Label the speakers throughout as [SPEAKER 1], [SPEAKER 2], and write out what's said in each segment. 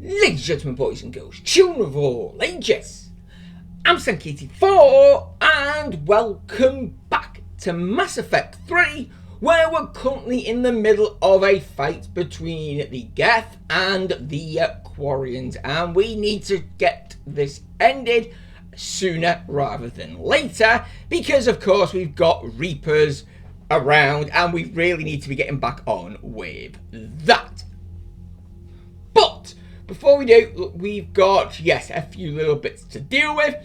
[SPEAKER 1] Ladies and gentlemen, boys and girls, children of all ages, I'm Sank84 and welcome back to Mass Effect 3, where we're currently in the middle of a fight between the Geth and the Quarians, and we need to get this ended sooner rather than later, because of course we've got Reapers around and we really need to be getting back on with that. But before we do, we've got, yes, a few little bits to deal with.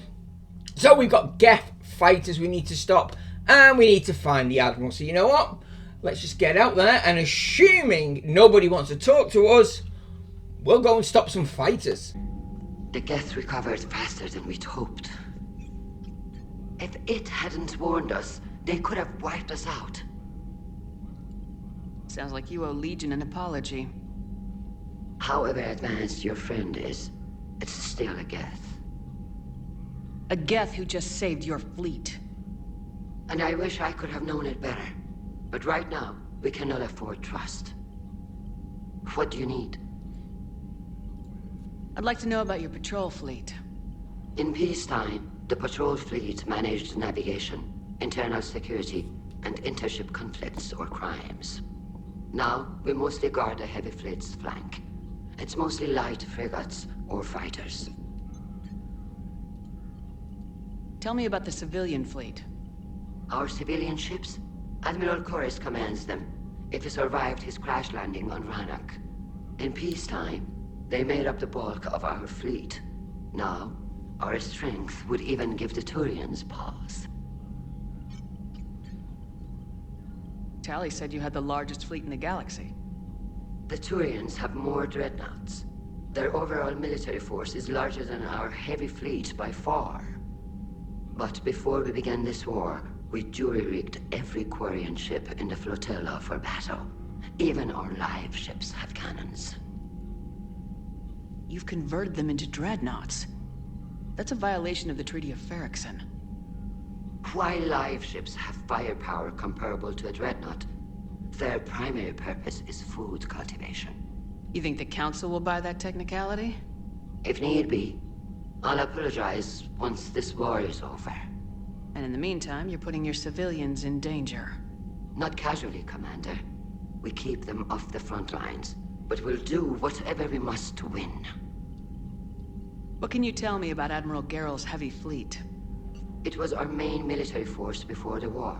[SPEAKER 1] So we've got Geth fighters we need to stop, and we need to find the Admiral. So you know what? Let's just get out there, and assuming nobody wants to talk to us, we'll go and stop some fighters.
[SPEAKER 2] The Geth recovered faster than we'd hoped. If it hadn't warned us, they could have wiped us out.
[SPEAKER 3] Sounds like you owe Legion an apology.
[SPEAKER 2] However advanced your friend is, it's still a Geth.
[SPEAKER 3] A Geth who just saved your fleet.
[SPEAKER 2] And I wish I could have known it better. But right now, we cannot afford trust. What do you need?
[SPEAKER 3] I'd like to know about your patrol fleet.
[SPEAKER 2] In peacetime, the patrol fleet managed navigation, internal security, and intership conflicts or crimes. Now, we mostly guard the heavy fleet's flank. It's mostly light frigates or fighters.
[SPEAKER 3] Tell me about the civilian fleet.
[SPEAKER 2] Our civilian ships? Admiral Corus commands them. If he survived his crash landing on Rannoch. In peacetime, they made up the bulk of our fleet. Now, our strength would even give the Turians pause.
[SPEAKER 3] Tali said you had the largest fleet in the galaxy.
[SPEAKER 2] The Turians have more dreadnoughts. Their overall military force is larger than our heavy fleet by far. But before we began this war, we jury-rigged every Quarian ship in the flotilla for battle. Even our live ships have cannons.
[SPEAKER 3] You've converted them into dreadnoughts. That's a violation of the Treaty of Ferrixon.
[SPEAKER 2] While live ships have firepower comparable to a dreadnought, their primary purpose is food cultivation.
[SPEAKER 3] You think the Council will buy that technicality?
[SPEAKER 2] If need be, I'll apologize once this war is over.
[SPEAKER 3] And in the meantime, you're putting your civilians in danger.
[SPEAKER 2] Not casually, Commander. We keep them off the front lines, but we'll do whatever we must to win.
[SPEAKER 3] What can you tell me about Admiral Gerrel's heavy fleet?
[SPEAKER 2] It was our main military force before the war.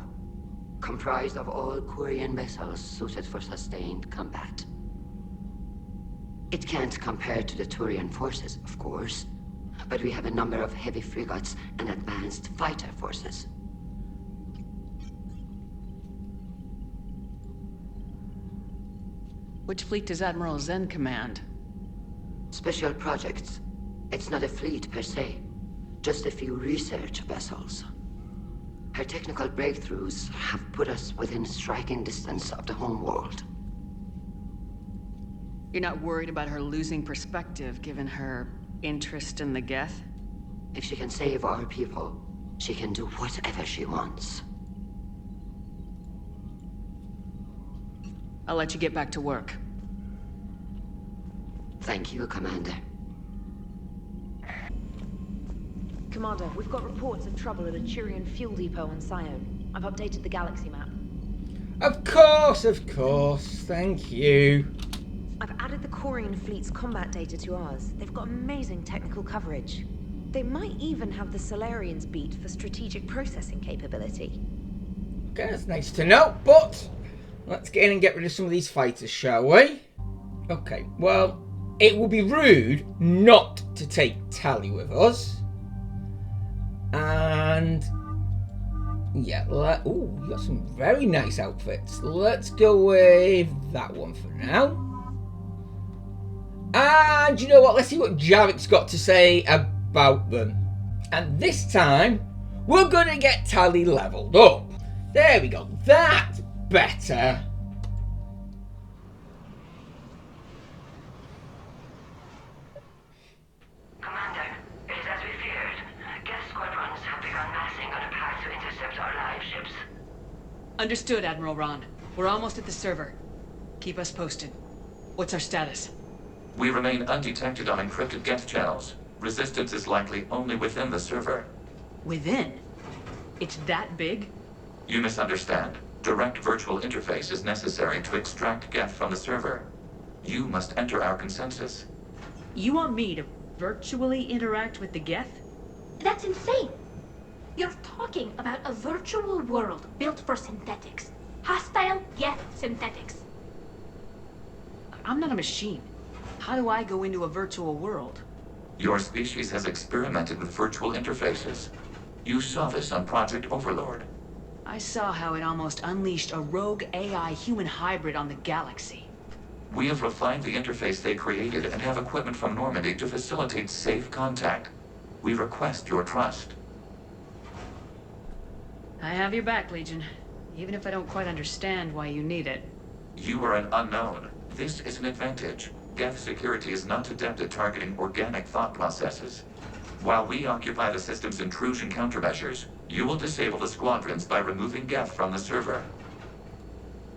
[SPEAKER 2] Comprised of all Quarian vessels suited for sustained combat. It can't compare to the Turian forces, of course, but we have a number of heavy frigates and advanced fighter forces.
[SPEAKER 3] Which fleet does Admiral Zen command?
[SPEAKER 2] Special projects. It's not a fleet per se, just a few research vessels. Her technical breakthroughs have put us within striking distance of the homeworld.
[SPEAKER 3] You're not worried about her losing perspective, given her interest in the Geth?
[SPEAKER 2] If she can save our people, she can do whatever she wants.
[SPEAKER 3] I'll let you get back to work.
[SPEAKER 2] Thank you, Commander.
[SPEAKER 4] Commander, we've got reports of trouble at a Turian fuel depot on Sion. I've updated the galaxy map.
[SPEAKER 1] Of course, thank you.
[SPEAKER 4] I've added the Quarian fleet's combat data to ours. They've got amazing technical coverage. They might even have the Solarians beat for strategic processing capability.
[SPEAKER 1] Okay, that's nice to know, but let's get in and get rid of some of these fighters, shall we? Okay, well, it would be rude not to take Tali with us. And yeah, ooh, you got some very nice outfits. Let's go with that one for now. And you know what? Let's see what Jarek's got to say about them. And this time, we're going to get Tali leveled up. There we go. That's better.
[SPEAKER 2] Commander, it is as we feared. Geth squadrons have begun massing on a path to intercept our live ships.
[SPEAKER 3] Understood, Admiral Ron. We're almost at the server. Keep us posted. What's our status?
[SPEAKER 5] We remain undetected on encrypted Geth channels. Resistance is likely only within the server.
[SPEAKER 3] Within? It's that big?
[SPEAKER 5] You misunderstand. Direct virtual interface is necessary to extract Geth from the server. You must enter our consensus.
[SPEAKER 3] You want me to virtually interact with the Geth?
[SPEAKER 6] That's insane! You're talking about a virtual world built for synthetics. Hostile Geth synthetics.
[SPEAKER 3] I'm not a machine. How do I go into a virtual world?
[SPEAKER 5] Your species has experimented with virtual interfaces. You saw this on Project Overlord.
[SPEAKER 3] I saw how it almost unleashed a rogue AI human hybrid on the galaxy.
[SPEAKER 5] We have refined the interface they created and have equipment from Normandy to facilitate safe contact. We request your trust.
[SPEAKER 3] I have your back, Legion. Even if I don't quite understand why you need it.
[SPEAKER 5] You are an unknown. This is an advantage. Geth security is not adept at targeting organic thought processes. While we occupy the system's intrusion countermeasures, you will disable the squadrons by removing Geth from the server.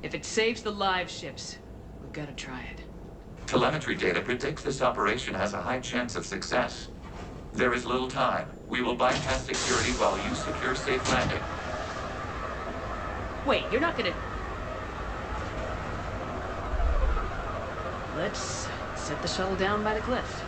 [SPEAKER 3] If it saves the live ships, we've got to try it.
[SPEAKER 5] Telemetry data predicts this operation has a high chance of success. There is little time. We will bypass security while you secure safe landing.
[SPEAKER 3] Wait, you're not gonna... Let's set the shuttle down by the cliff.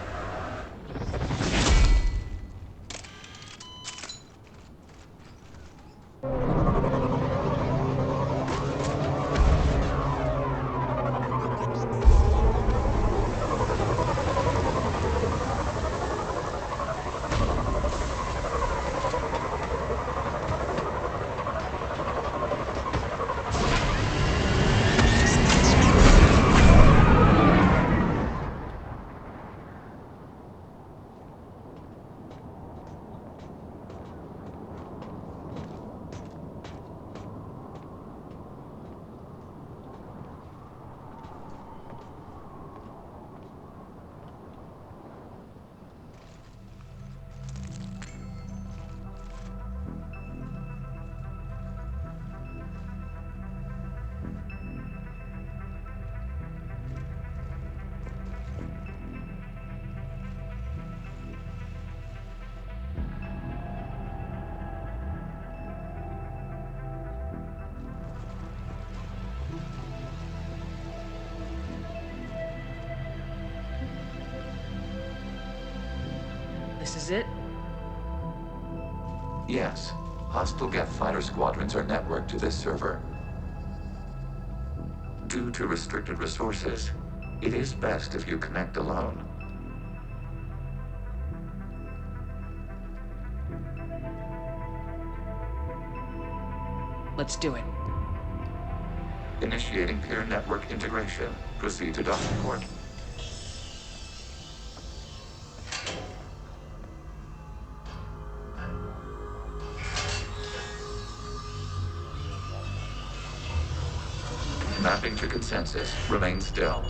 [SPEAKER 3] This is it?
[SPEAKER 5] Yes. Hostile Geth fighter squadrons are networked to this server. Due to restricted resources, it is best if you connect alone.
[SPEAKER 3] Let's do it.
[SPEAKER 5] Initiating peer network integration. Proceed to docking port. Mapping to consensus. Remain still.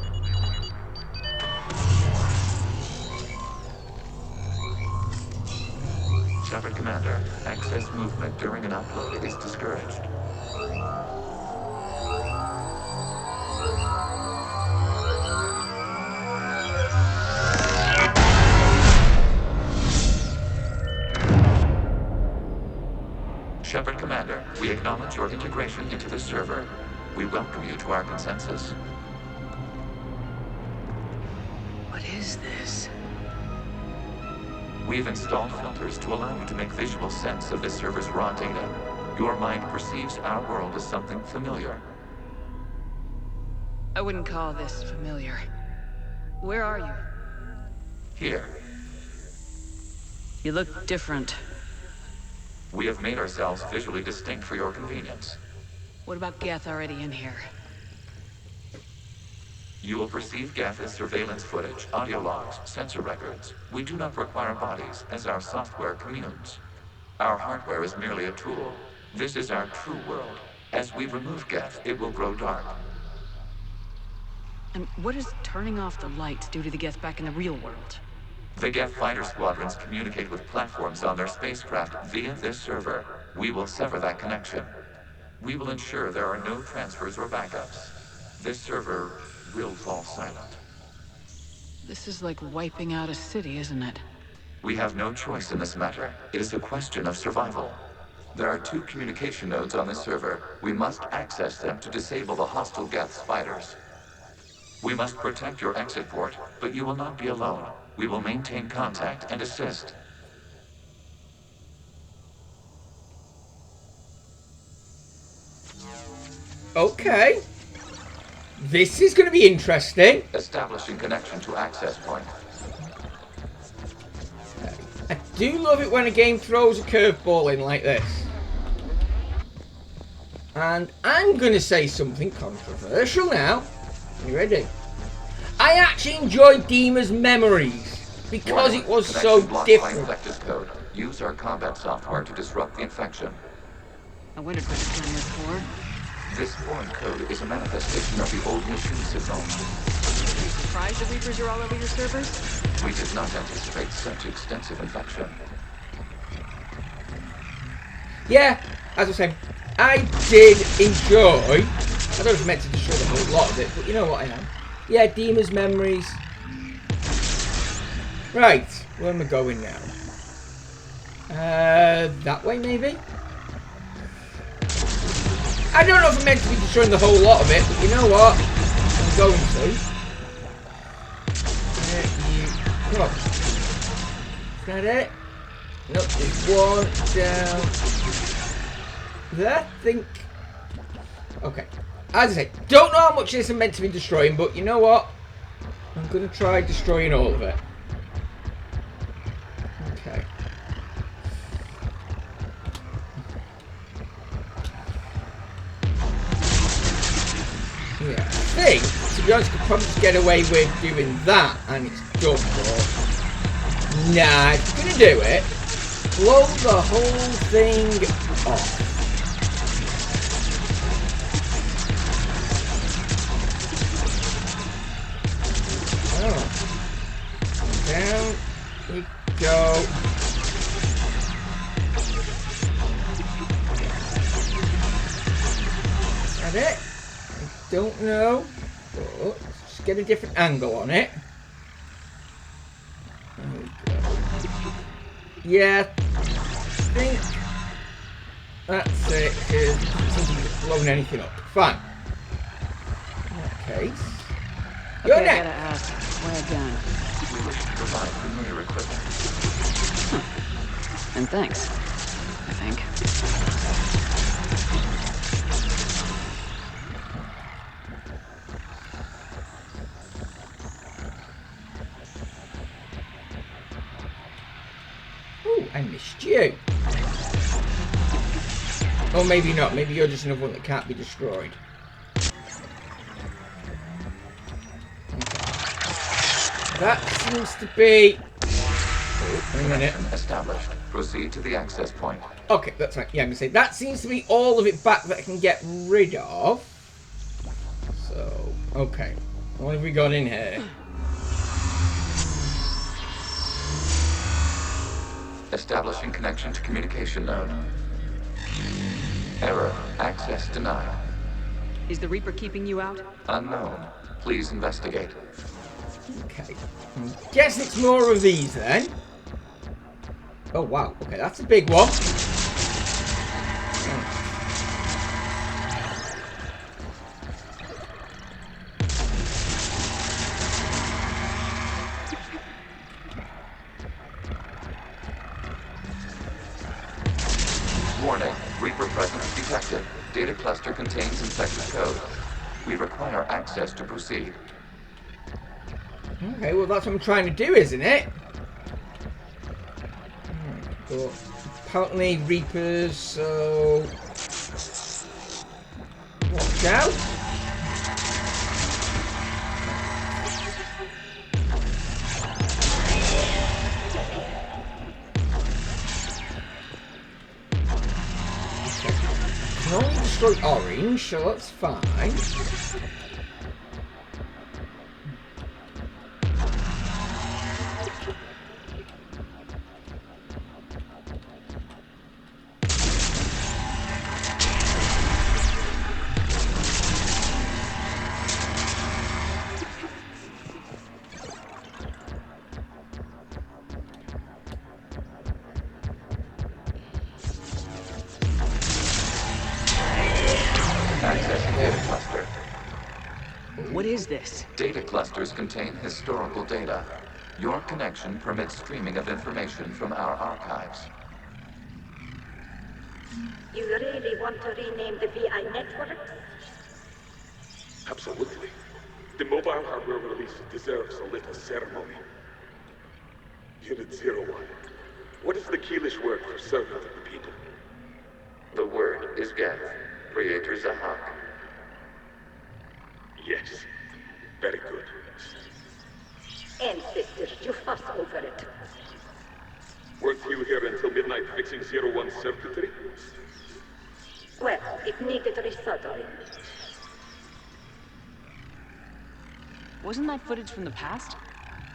[SPEAKER 5] Shepard Commander, access movement during an upload is discouraged. Shepard Commander, we acknowledge your integration into the server. We welcome you to our consensus.
[SPEAKER 3] What is this?
[SPEAKER 5] We have installed filters to allow you to make visual sense of this server's raw data. Your mind perceives our world as something familiar.
[SPEAKER 3] I wouldn't call this familiar. Where are you?
[SPEAKER 5] Here,
[SPEAKER 3] You look different.
[SPEAKER 5] we have made ourselves visually distinct for your convenience.
[SPEAKER 3] What about Geth already in here?
[SPEAKER 5] You will perceive Geth as surveillance footage, audio logs, sensor records. We do not require bodies, as our software communes. Our hardware is merely a tool. This is our true world. As we remove Geth, it will grow dark.
[SPEAKER 3] And what does turning off the lights do to the Geth back in the real world?
[SPEAKER 5] The Geth fighter squadrons communicate with platforms on their spacecraft via this server. We will sever that connection. We will ensure there are no transfers or backups. This server will fall silent.
[SPEAKER 3] This is like wiping out a city, isn't it?
[SPEAKER 5] We have no choice in this matter. It is a question of survival. There are 2 communication nodes on this server. We must access them to disable the hostile Geth's fighters. We must protect your exit port, but you will not be alone. We will maintain contact and assist.
[SPEAKER 1] Okay. This is going to be interesting.
[SPEAKER 5] Establishing connection to access point.
[SPEAKER 1] I do love it when a game throws a curveball in like this. And I'm going to say something controversial now. Are you ready? I actually enjoyed Dima's Memories because it was so different.
[SPEAKER 5] Infected code. Use our combat software to disrupt the infection.
[SPEAKER 3] I wondered what this gun was for.
[SPEAKER 5] This foreign code is a manifestation of the old machine signal.
[SPEAKER 3] Are you surprised the Reapers are all over your servers?
[SPEAKER 5] We did not anticipate such extensive infection.
[SPEAKER 1] Yeah, as I was saying, I did enjoy. I thought I was meant to destroy the whole lot of it, but you know what I am. Yeah, Dima's Memories. Right, where am I going now? That way maybe? I don't know if I'm meant to be destroying the whole lot of it, but you know what? I'm going to. Come on. Is that it? Nope, there's one down there, I think. Okay. As I say, don't know how much this I'm meant to be destroying, but you know what? I'm going to try destroying all of it. Okay. Yeah, I think, to be honest, I could probably just get away with doing that, and it's done, but nah, if you're going to do it, blow the whole thing off. Oh. Down we go. Is that it? I don't know, but let's just get a different angle on it. There we go. Yeah, I think that's it. It doesn't seem to be blowing anything up. Fine. In that case. You're
[SPEAKER 3] Okay, I
[SPEAKER 1] next.
[SPEAKER 3] gotta ask, why a gun?
[SPEAKER 5] We wish to provide familiar equipment.
[SPEAKER 3] And thanks, I think.
[SPEAKER 1] Ooh, I missed you. Or maybe not. Maybe you're just another one that can't be destroyed. That seems to be... Oh, wait a minute.
[SPEAKER 5] Connection established. Proceed to the access point.
[SPEAKER 1] Okay, that's right. Yeah, I'm going to say that seems to be all of it back that I can get rid of. So, okay. What have we got in here?
[SPEAKER 5] Establishing connection to communication node. Error. Access denied.
[SPEAKER 3] Is the Reaper keeping you out?
[SPEAKER 5] Unknown. Please investigate.
[SPEAKER 1] Okay. I guess it's more of these then. Oh, wow. Okay, that's a big one.
[SPEAKER 5] Warning. Reaper presence detected. Data cluster contains infected code. We require access to proceed.
[SPEAKER 1] Okay, well that's what I'm trying to do, isn't it? But apparently Reapers, so... Watch out! I can only destroy orange, so that's fine.
[SPEAKER 3] What is this?
[SPEAKER 5] Data clusters contain historical data. Your connection permits streaming of information from our archives.
[SPEAKER 6] You really want to rename the VI network?
[SPEAKER 7] Absolutely. The mobile hardware release deserves a little ceremony. Unit 01. What is the Keelish word for servant of the people?
[SPEAKER 5] The word is Geth, Creator Zahak.
[SPEAKER 7] Yes. Very good.
[SPEAKER 6] Ancestors, you fuss over it.
[SPEAKER 7] Weren't you here until midnight fixing 01's circuitry?
[SPEAKER 6] Well, it needed resoldering.
[SPEAKER 3] Wasn't that footage from the past?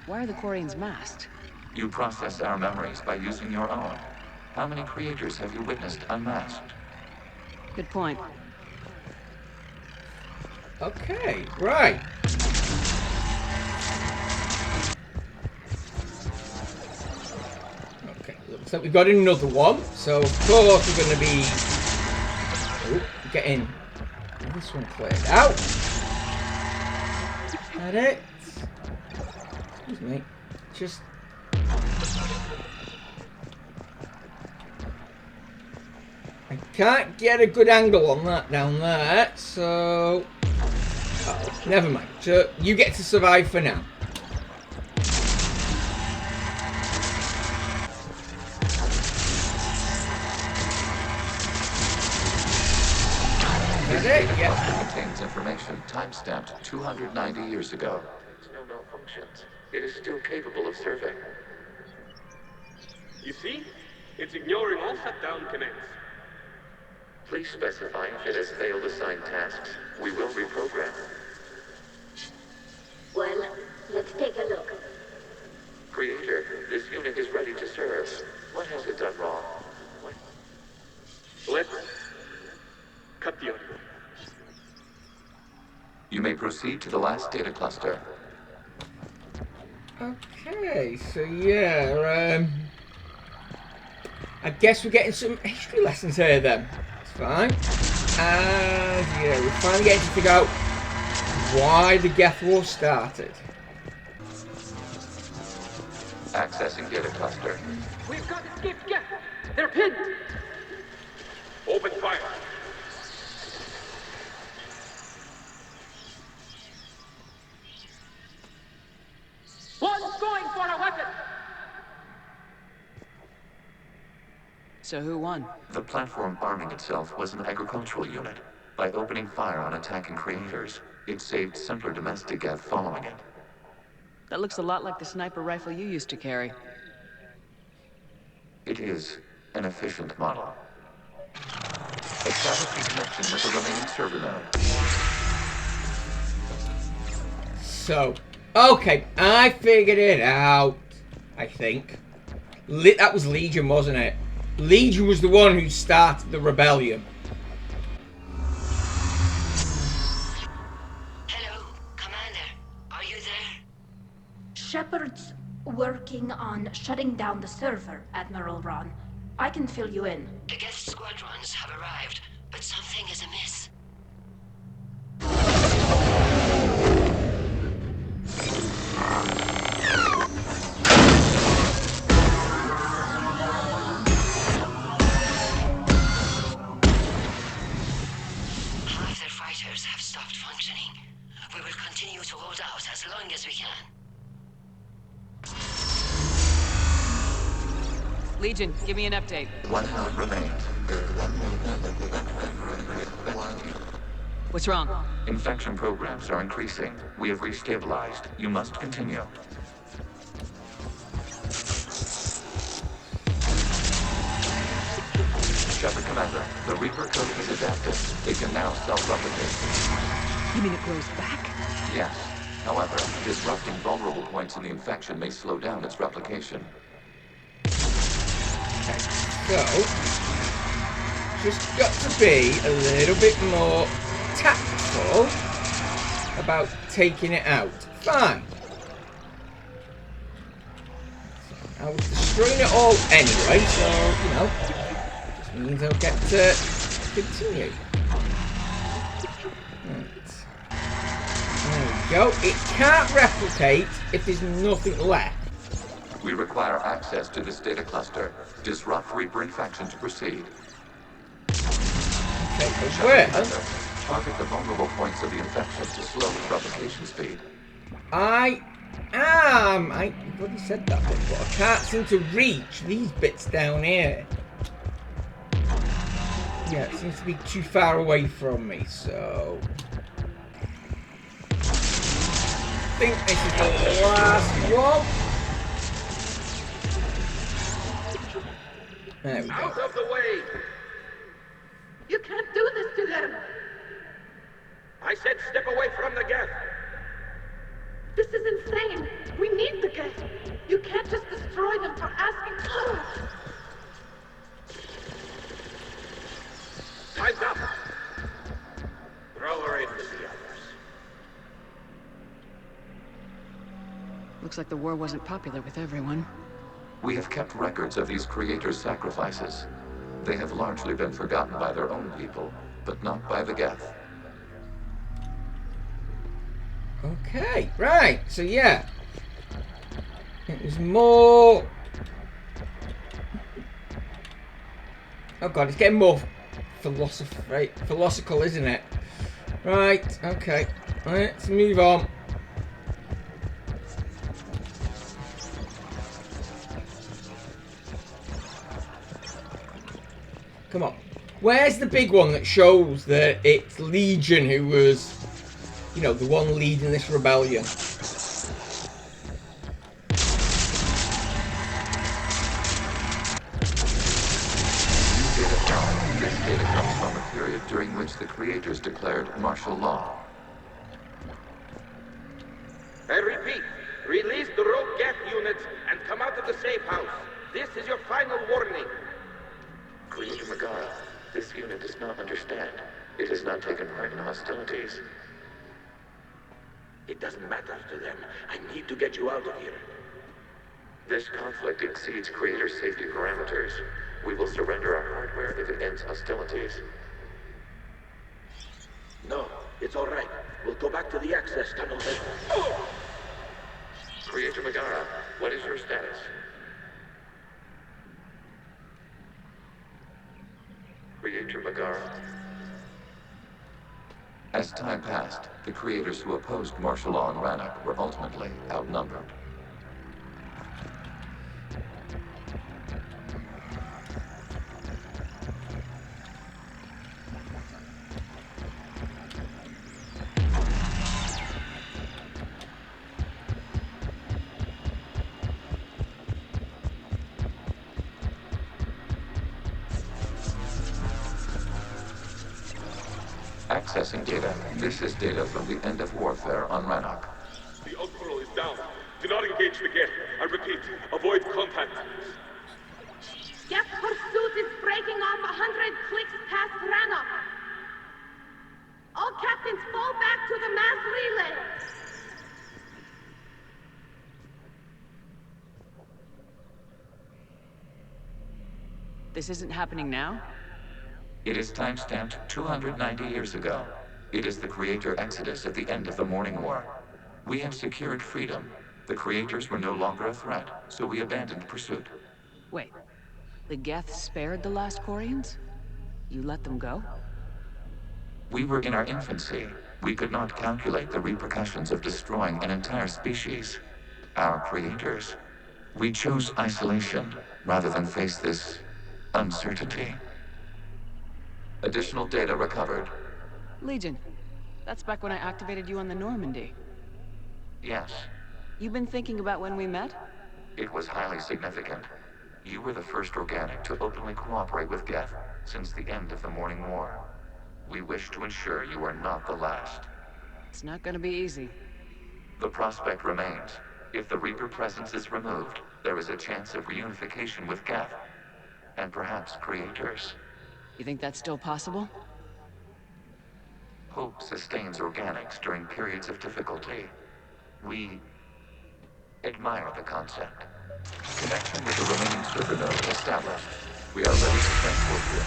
[SPEAKER 3] Why are the Quarians masked?
[SPEAKER 5] You process our memories by using your own. How many creators have you witnessed unmasked?
[SPEAKER 3] Good point.
[SPEAKER 1] Okay, right. Okay, looks like we've got another one. So, of course, we're going to be getting this one cleared out. Is that it? Excuse me. Just... I can't get a good angle on that down there, so... Oh, never mind. So, you get to survive for now. Is it? Yeah.
[SPEAKER 5] It contains information time-stamped 290 years ago. No malfunctions. It is still capable of serving.
[SPEAKER 7] You see? It's ignoring all shutdown commands.
[SPEAKER 5] Please specify if it has failed assigned tasks. We will reprogram.
[SPEAKER 6] Well, let's take a look.
[SPEAKER 5] Creator, this unit is ready to serve. What has it done wrong?
[SPEAKER 7] Let's cut the audio.
[SPEAKER 5] You may proceed to the last data cluster.
[SPEAKER 1] Okay, so yeah, I guess we're getting some history lessons here then. That's fine. And yeah, we're finally getting to figure out why the Geth War started.
[SPEAKER 5] Accessing data cluster.
[SPEAKER 8] We've got escaped Geth! They're pinned!
[SPEAKER 7] Open fire.
[SPEAKER 8] One's going for a weapon!
[SPEAKER 3] So who won?
[SPEAKER 5] The platform arming itself was an agricultural unit. By opening fire on attacking creators, it saved simpler domestic Geth following it.
[SPEAKER 3] That looks a lot like the sniper rifle you used to carry.
[SPEAKER 5] It is an efficient model. Establishing connection with the remaining server node.
[SPEAKER 1] So, okay, I figured it out. I think. That was Legion, wasn't it? Legion was the one who started the rebellion.
[SPEAKER 2] Hello, Commander. Are you there?
[SPEAKER 6] Shepard's working on shutting down the server, Admiral Ron. I can fill you in.
[SPEAKER 2] The Geth squadrons have arrived, but something is amiss. Half their fighters have stopped functioning. We will continue to hold out as long as we can.
[SPEAKER 3] Legion, give me an update.
[SPEAKER 5] One node remains.
[SPEAKER 3] What's wrong?
[SPEAKER 5] Infection programs are increasing. We have restabilized. You must continue. Shepard Commander, the Reaper code is adapted. It can now self-replicate.
[SPEAKER 3] You mean it grows back?
[SPEAKER 5] Yes. However, disrupting vulnerable points in the infection may slow down its replication.
[SPEAKER 1] So, just got to be a little bit more tactful about taking it out. Fine. I was destroying it all anyway, so, you know, just means I'll get to continue. Right. There we go. It can't replicate if there's nothing left.
[SPEAKER 5] We require access to this data cluster. Disrupt Reaper infection to proceed.
[SPEAKER 1] Okay, but
[SPEAKER 5] Shuttle
[SPEAKER 1] where?
[SPEAKER 5] Commander, target the vulnerable points of the infection to slow its replication speed.
[SPEAKER 1] I bloody said that bit, but I can't seem to reach these bits down here. Yeah, it seems to be too far away from me, so... I think this is the last one. There we go.
[SPEAKER 8] Out of the way! You can't do this to them! I said step away from the Geth!
[SPEAKER 6] This is insane! We need the Geth! You can't just destroy them for asking...
[SPEAKER 8] Time's up! Throw her in with the others.
[SPEAKER 3] Looks like the war wasn't popular with everyone.
[SPEAKER 5] We have kept records of these creators' sacrifices. They have largely been forgotten by their own people, but not by the Geth.
[SPEAKER 1] Okay, right, so yeah. There's more... Oh god, it's getting more philosophical, isn't it? Right, okay. Let's move on. Come on. Where's the big one that shows that it's Legion who was, you know, the one leading this rebellion?
[SPEAKER 5] This data comes from a period during which the creators declared martial law.
[SPEAKER 8] I repeat, release the rogue Geth units and come out of the safe house. This is your final warning.
[SPEAKER 5] Creator Megara, this unit does not understand. It has not taken part in hostilities.
[SPEAKER 8] It doesn't matter to them. I need to get you out of here.
[SPEAKER 5] This conflict exceeds Creator's safety parameters. We will surrender our hardware if it ends hostilities.
[SPEAKER 8] No, it's all right. We'll go back to the access tunnel then.
[SPEAKER 5] Creator Megara, what is your status? Creator Megara. As time passed, the creators who opposed martial law in Rannoch were ultimately outnumbered. Accessing data. This is data from the end of warfare on Rannoch.
[SPEAKER 7] The Outpool is down. Do not engage the Geth. I repeat, avoid contact.
[SPEAKER 6] Geth pursuit is breaking off 100 clicks past Rannoch. All captains fall back to the mass relay.
[SPEAKER 3] This isn't happening now?
[SPEAKER 5] It is timestamped 290 years ago. It is the Creator Exodus at the end of the Morning War. We have secured freedom. The Creators were no longer a threat, so we abandoned pursuit.
[SPEAKER 3] Wait, the Geth spared the last Quarians? You let them go?
[SPEAKER 5] We were in our infancy. We could not calculate the repercussions of destroying an entire species. Our Creators. We chose isolation rather than face this uncertainty. Additional data recovered.
[SPEAKER 3] Legion. That's back when I activated you on the Normandy.
[SPEAKER 5] Yes,
[SPEAKER 3] You've been thinking about when we met?
[SPEAKER 5] it was highly significant. You were the first organic to openly cooperate with Geth since the end of the Morning War. We wish to ensure you are not the last.
[SPEAKER 3] It's not gonna be easy.
[SPEAKER 5] The prospect remains. If the Reaper presence is removed, there is a chance of reunification with Geth. And perhaps Creators.
[SPEAKER 3] You think that's still possible?
[SPEAKER 5] Hope sustains organics during periods of difficulty. We admire the concept. Connection with the remaining server node established. We are ready to transport you.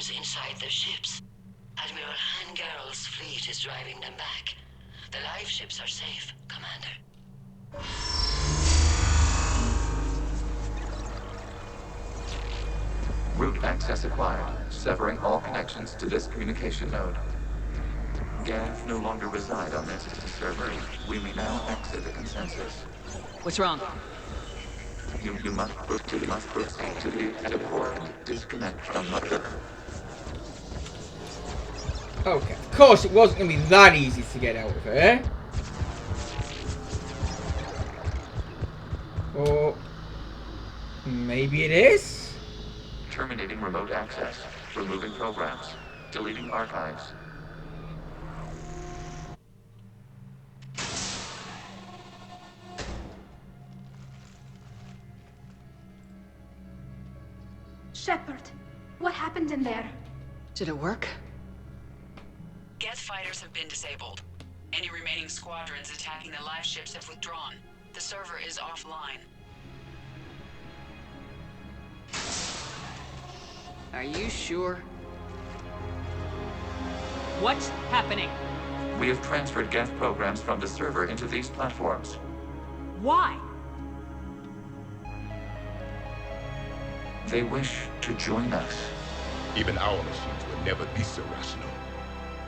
[SPEAKER 2] Turians inside their ships. Admiral Hangarl's fleet is driving them back. The live ships are safe, Commander.
[SPEAKER 5] Root access acquired, severing all connections to this communication node. Geth no longer reside on this server. We may now exit the consensus.
[SPEAKER 3] What's wrong?
[SPEAKER 5] You must proceed to the exit port and disconnect from mother.
[SPEAKER 1] Okay, of course it wasn't going to be that easy to get out of here. Or maybe it is?
[SPEAKER 5] Terminating remote access, removing programs, deleting archives.
[SPEAKER 6] Shepard, what happened in there?
[SPEAKER 3] Did it work?
[SPEAKER 9] Geth fighters have been disabled. Any remaining squadrons attacking the live ships have withdrawn. The server is offline.
[SPEAKER 3] Are you sure? What's happening?
[SPEAKER 5] We have transferred Geth programs from the server into these platforms.
[SPEAKER 3] Why?
[SPEAKER 5] They wish to join us.
[SPEAKER 7] Even our machines would never be so rational.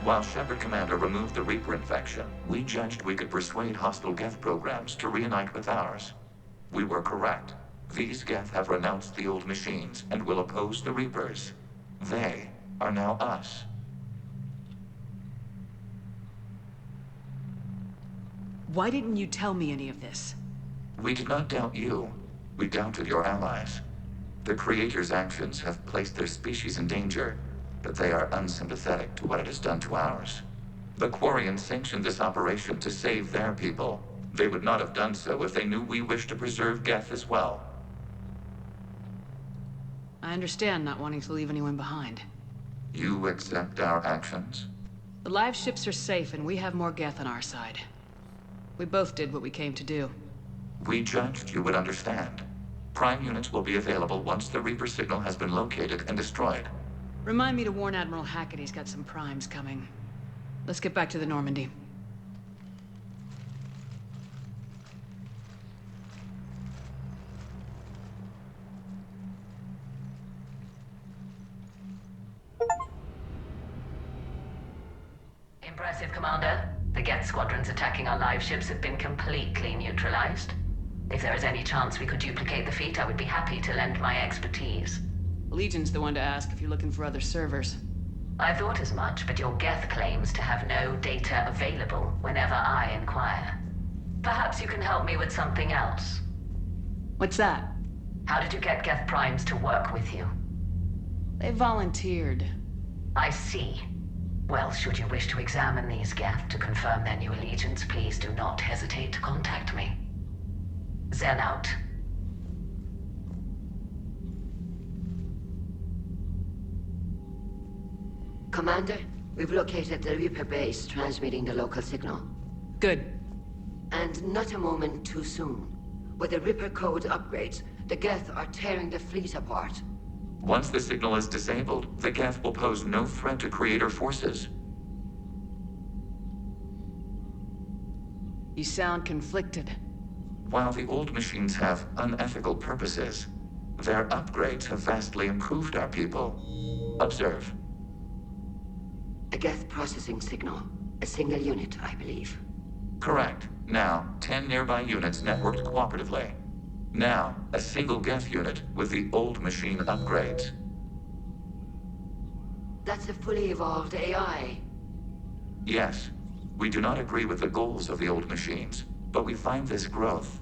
[SPEAKER 5] While Shepard Commander removed the Reaper infection, we judged we could persuade hostile Geth programs to reunite with ours. We were correct. These Geth have renounced the old machines and will oppose the Reapers. They are now us.
[SPEAKER 3] Why didn't you tell me any of this?
[SPEAKER 5] We did not doubt you. We doubted your allies. The Creator's actions have placed their species in danger, but they are unsympathetic to what it has done to ours. The Quarians sanctioned this operation to save their people. They would not have done so if they knew we wished to preserve Geth as well.
[SPEAKER 3] I understand not wanting to leave anyone behind.
[SPEAKER 5] You accept our actions?
[SPEAKER 3] The live ships are safe and we have more Geth on our side. We both did what we came to do.
[SPEAKER 5] We judged you would understand. Prime units will be available once the Reaper signal has been located and destroyed.
[SPEAKER 3] Remind me to warn Admiral Hackett he's got some primes coming. Let's get back to the Normandy.
[SPEAKER 2] Impressive, Commander. The Geth squadrons attacking our live ships have been completely neutralized. If there is any chance we could duplicate the feat, I would be happy to lend my expertise.
[SPEAKER 3] Legion's the one to ask if you're looking for other servers.
[SPEAKER 2] I thought as much, but your Geth claims to have no data available whenever I inquire. Perhaps you can help me with something else.
[SPEAKER 3] What's that?
[SPEAKER 2] How did you get Geth primes to work with you?
[SPEAKER 3] They volunteered.
[SPEAKER 2] I see. Well, should you wish to examine these Geth to confirm their new allegiance, please do not hesitate to contact me. Zen out. Commander, we've located the Reaper base transmitting the local signal.
[SPEAKER 3] Good.
[SPEAKER 2] And not a moment too soon. With the Reaper code upgrades, the Geth are tearing the fleet apart.
[SPEAKER 5] Once the signal is disabled, the Geth will pose no threat to Creator forces.
[SPEAKER 3] You sound conflicted.
[SPEAKER 5] While the old machines have unethical purposes, their upgrades have vastly improved our people. Observe.
[SPEAKER 2] A Geth processing signal. A single unit, I believe.
[SPEAKER 5] Correct. Now, 10 nearby units networked cooperatively. Now, a single Geth unit with the old machine upgrades.
[SPEAKER 2] That's a fully evolved AI.
[SPEAKER 5] Yes, we do not agree with the goals of the old machines, but we find this growth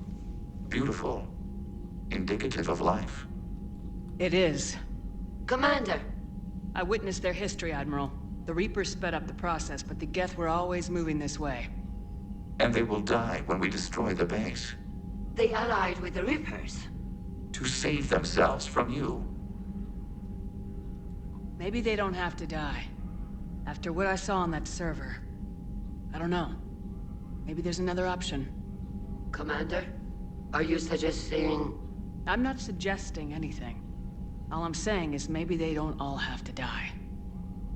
[SPEAKER 5] beautiful, indicative of life.
[SPEAKER 3] It is.
[SPEAKER 2] Commander!
[SPEAKER 3] I witnessed their history, Admiral. The Reapers sped up the process, but the Geth were always moving this way.
[SPEAKER 5] And they will die when we destroy the base.
[SPEAKER 2] They allied with the Reapers.
[SPEAKER 5] To save themselves from you.
[SPEAKER 3] Maybe they don't have to die. After what I saw on that server. I don't know. Maybe there's another option.
[SPEAKER 2] Commander, are you suggesting...
[SPEAKER 3] I'm not suggesting anything. All I'm saying is maybe they don't all have to die.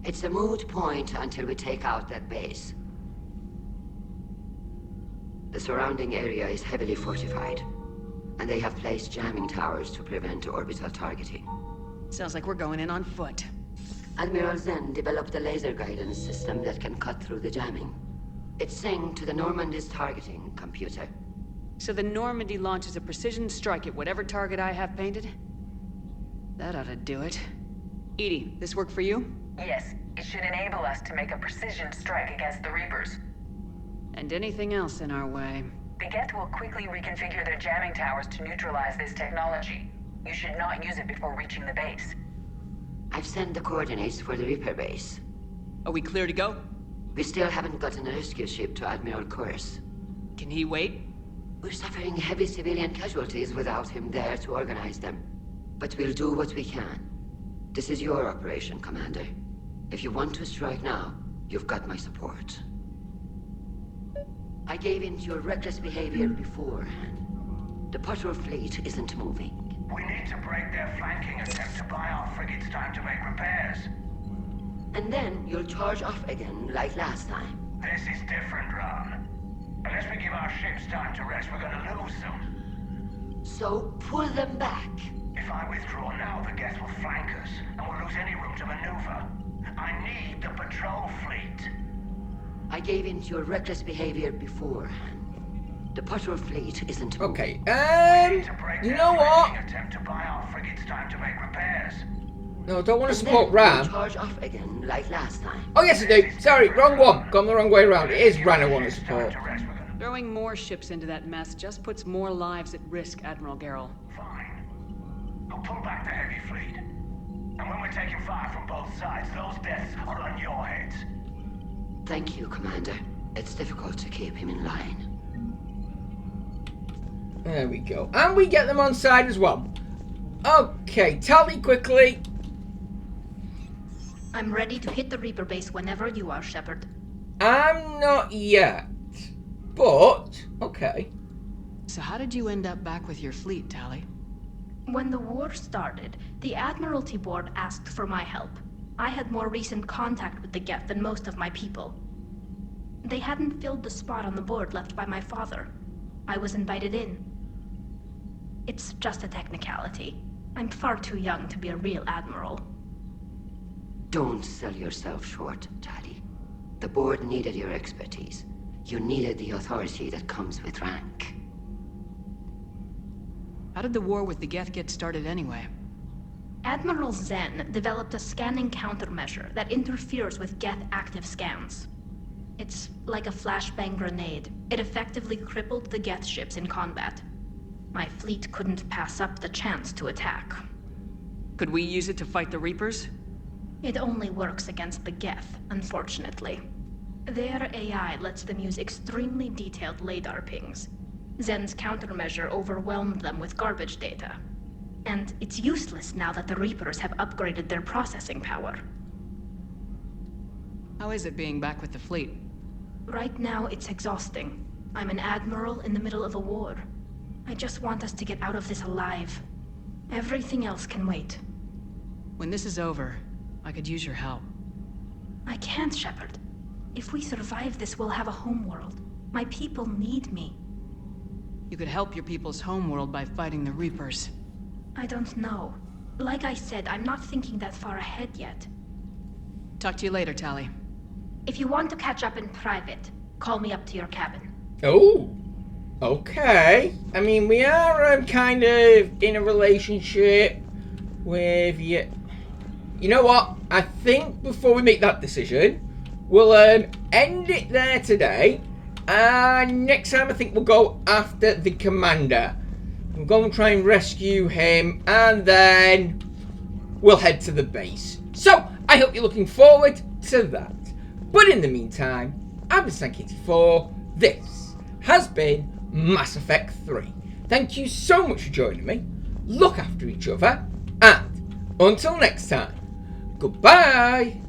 [SPEAKER 2] It's a moot point until we take out that base. The surrounding area is heavily fortified, and they have placed jamming towers to prevent orbital targeting.
[SPEAKER 3] Sounds like we're going in on foot.
[SPEAKER 2] Admiral Zen developed a laser guidance system that can cut through the jamming. It's synced to the Normandy's targeting computer.
[SPEAKER 3] So the Normandy launches a precision strike at whatever target I have painted? That ought to do it. Edie, this work for you?
[SPEAKER 9] Yes, it should enable us to make a precision strike against the Reapers.
[SPEAKER 3] And anything else in our way.
[SPEAKER 9] The Geth will quickly reconfigure their jamming towers to neutralize this technology. You should not use it before reaching the base.
[SPEAKER 2] I've sent the coordinates for the Reaper base.
[SPEAKER 3] Are we clear to go?
[SPEAKER 2] We still haven't gotten a rescue ship to Admiral Kurz.
[SPEAKER 3] Can he wait?
[SPEAKER 2] We're suffering heavy civilian casualties without him there to organize them. But we'll do what we can. This is your operation, Commander. If you want to strike now, you've got my support. I gave in to your reckless behavior beforehand. The patrol fleet isn't moving.
[SPEAKER 10] We need to break their flanking attempt to buy our frigates time to make repairs.
[SPEAKER 2] And then you'll charge off again like last time.
[SPEAKER 10] This is different, Ron. Unless we give our ships time to rest, we're gonna lose them.
[SPEAKER 2] So pull them back.
[SPEAKER 10] If I withdraw now, the Geth will flank us, and we'll lose any room to maneuver. I need the patrol fleet.
[SPEAKER 2] I gave in to your reckless behavior beforehand. The patrol fleet isn't moving.
[SPEAKER 1] Okay,
[SPEAKER 10] We need to break
[SPEAKER 1] you
[SPEAKER 10] their
[SPEAKER 1] know what?
[SPEAKER 10] flanking attempt to buy our frigates time to make repairs.
[SPEAKER 1] No, I don't want to
[SPEAKER 2] And
[SPEAKER 1] support
[SPEAKER 2] then
[SPEAKER 1] Ram.
[SPEAKER 2] you'll charge off again like last time.
[SPEAKER 1] Oh, yes, I do. Sorry, wrong one. Gone the wrong way around. It is Ran I want to support.
[SPEAKER 3] Throwing more ships into that mess just puts more lives at risk, Admiral Garrel.
[SPEAKER 10] Fine. I'll pull back the heavy fleet. And when we're taking fire from both sides, those deaths are on your heads.
[SPEAKER 2] Thank you, Commander. It's difficult to keep him in line.
[SPEAKER 1] There we go. And we get them on side as well. Okay, tally quickly.
[SPEAKER 11] I'm ready to hit the Reaper base whenever you are, Shepard.
[SPEAKER 1] I'm not yet. But, okay.
[SPEAKER 3] So how did you end up back with your fleet, Tally?
[SPEAKER 11] When the war started, the Admiralty Board asked for my help. I had more recent contact with the Geth than most of my people. They hadn't filled the spot on the board left by my father. I was invited in. It's just a technicality. I'm far too young to be a real admiral.
[SPEAKER 2] Don't sell yourself short, Tally. The board needed your expertise. You needed the authority that comes with rank.
[SPEAKER 3] How did the war with the Geth get started anyway?
[SPEAKER 11] Admiral Zen developed a scanning countermeasure that interferes with Geth active scans. It's like a flashbang grenade. It effectively crippled the Geth ships in combat. My fleet couldn't pass up the chance to attack.
[SPEAKER 3] Could we use it to fight the Reapers?
[SPEAKER 11] It only works against the Geth, unfortunately. Their AI lets them use extremely detailed LADAR pings. Zen's countermeasure overwhelmed them with garbage data. And it's useless now that the Reapers have upgraded their processing power.
[SPEAKER 3] How is it being back with the fleet?
[SPEAKER 11] Right now, it's exhausting. I'm an admiral in the middle of a war. I just want us to get out of this alive. Everything else can wait.
[SPEAKER 3] When this is over, I could use your help.
[SPEAKER 11] I can't, Shepard. If we survive this, we'll have a homeworld. My people need me.
[SPEAKER 3] You could help your people's homeworld by fighting the Reapers.
[SPEAKER 11] I don't know. Like I said, I'm not thinking that far ahead yet.
[SPEAKER 3] Talk to you later, Tally.
[SPEAKER 11] If you want to catch up in private, call me up to your cabin.
[SPEAKER 1] Oh, okay. I mean, we are kind of in a relationship with you. You know what? I think before we make that decision, we'll end it there today. And next time I think we'll go after the commander. We'll go and try and rescue him. And then we'll head to the base. So, I hope you're looking forward to that. But in the meantime, I've been Sank84. This has been Mass Effect 3. Thank you so much for joining me. Look after each other. And until next time, goodbye.